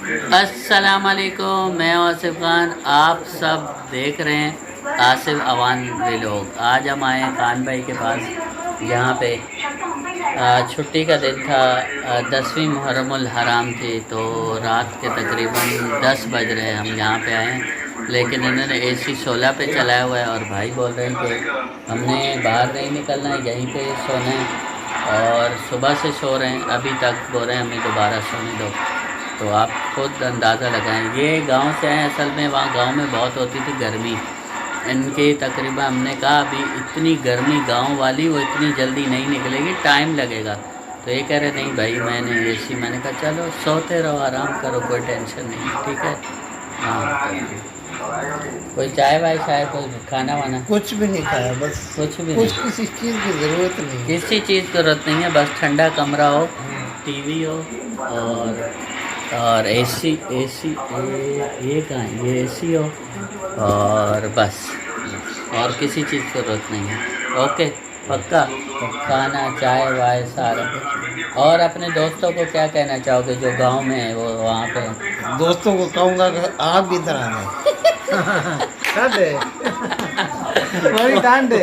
अस्सलामुअलैकुम, मैं आसिफ खान। आप सब देख रहे हैं आसिफ अवान व्लॉग। आज हम आए हैं खान भाई के पास, यहाँ पे छुट्टी का दिन था। 10वीं मुहर्रमुल हराम थी, तो रात के तकरीबन 10 बज रहे हैं। हम यहाँ पे आए हैं, लेकिन इन्होंने AC 16 पे चलाया हुआ है और भाई बोल रहे हैं कि हमने बाहर नहीं निकलना है, यहीं पे सोना है। और सुबह से सो रहे हैं, अभी तक बोल रहे हैं हमें दोबारा सोने दो। तो आप खुद अंदाज़ा लगाएं। ये गांव से हैं असल में, वहाँ गांव में बहुत होती थी गर्मी। इनके तकरीबन हमने कहा अभी इतनी गर्मी गांव वाली, वो इतनी जल्दी नहीं निकलेगी, टाइम लगेगा। तो ये कह रहे नहीं भाई मैंने AC, मैंने कहा चलो सोते रहो, आराम करो, कोई टेंशन नहीं, ठीक है। हाँ, कोई चाय वाय, चाय, कोई खाना वाना? कुछ भी नहीं खाया, बस कुछ भी कुछ नहीं, किसी चीज़ की ज़रूरत नहीं, किसी चीज़ की ज़रूरत नहीं है। बस ठंडा कमरा हो, TV हो और AC ये कहाँ है, ये AC हो, और बस, और किसी चीज़ की ज़रूरत नहीं है। ओके, पक्का? खाना चाय वाय सारा। और अपने दोस्तों को क्या कहना चाहोगे जो गांव में है, वो वहाँ पे है? दोस्तों को कहूँगा कि आप भी इधर आ जाए। बड़ी डांट दे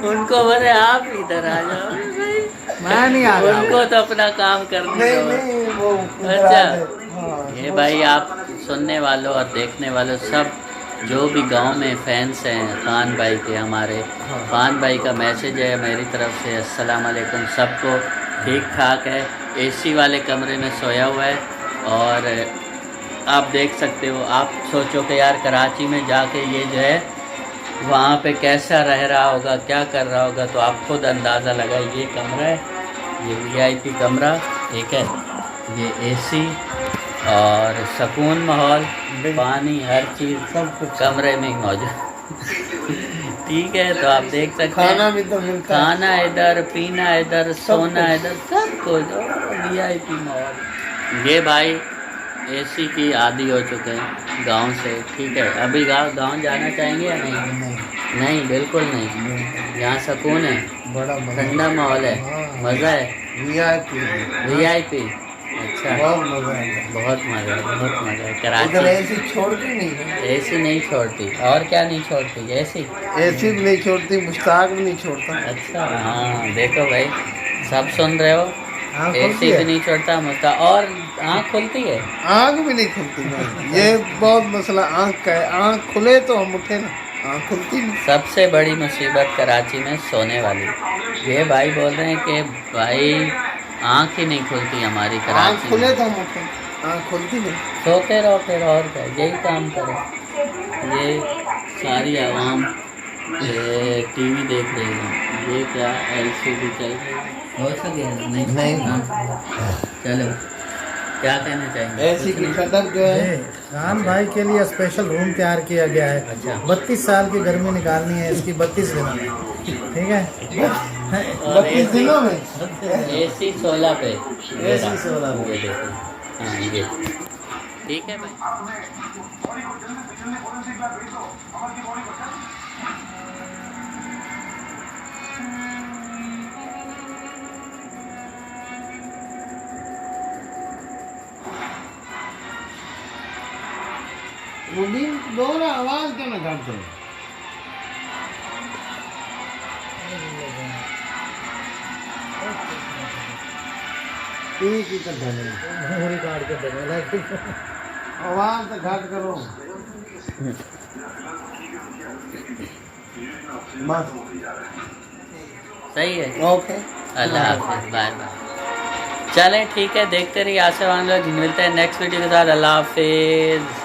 उनको बोले आप इधर आ जाओ। मैं नहीं आ रहा, उनको तो अपना काम करने दो। नहीं वो अच्छा, ये भाई आप सुनने वालों और देखने वालों सब जो भी गांव में फैंस हैं खान भाई के, हमारे खान भाई का मैसेज है मेरी तरफ से, अस्सलाम वालेकुम। सबको ठीक ठाक है, AC वाले कमरे में सोया हुआ है। और आप देख सकते हो, आप सोचो कि यार कराची में जाके ये जो है वहाँ पे कैसा रह रहा होगा, क्या कर रहा होगा। तो आप खुद अंदाज़ा लगाइए। ये कमरा है, ये VIP कमरा, ठीक है, ये AC और सुकून माहौल, पानी, हर चीज़ सब कुछ कमरे में ही मौजूद। ठीक है, तो आप देख सकते हैं खाना भी तो मिलता है, खाना इधर, पीना इधर, सोना इधर, सब कुछ VIP माहौल। ये भाई AC की आदी हो चुके हैं गांव से, ठीक है। अभी गांव जाना चाहेंगे या नहीं? नहीं, बिल्कुल नहीं। यहाँ सुकून है, बड़ा ठंडा माहौल है, मज़ा है। VIP, अच्छा, बहुत मजा है, बहुत मज़ा है, बहुत मज़ा है। कराची ऐसी छोड़ती नहीं है, AC नहीं छोड़ती। और क्या नहीं छोड़ती? AC भी नहीं छोड़ती, मुश्ताक भी नहीं छोड़ता। अच्छा, हाँ देखो भाई, सब सुन रहे हो। आँख AC खुलती भी है, नहीं छोड़ता मुझका, और आँख खुलती है। आँख भी नहीं खुलती भाई। ये बहुत मसला आँख का है, आँख खुले तो हम उठे ना, आँख खुलती नहीं। सबसे बड़ी मुसीबत कराची में सोने वाली। ये भाई बोल रहे हैं कि भाई आँख ही नहीं खुलती हमारी आँख कराची खुले में। तो हम उठे, आँख खुलती नहीं। सोते रहो फिर, और क्या, यही काम करो। ये सारी आवाम TV देख रही है, ये क्या LCD चल रही है, हो सके नहीं? हाँ। चलो, क्या कहना चाहेंगे? ऐसी की कदर जो है, खान भाई के लिए स्पेशल रूम तैयार किया गया है। अच्छा। 32 साल की गर्मी निकालनी है इसकी 32 दिनों में, ठीक है। 32 दिनों में AC 16 पे, AC 16 पे। ये देखो, हाँ ये ठीक है भाई। मुबीन दोनों आवाज क्यों ना करते हो? ठीक ही तो धने मेमोरी कार्ड के देने लगे। आवाज तो घट करो बस। सही है, ओके, अल्लाह हाफिज़, बाय बाय। चलें ठीक है, देखते रहिए आसिफ अवान व्लॉग। मिलते हैं नेक्स्ट वीडियो के साथ। अल्लाह हाफिज़।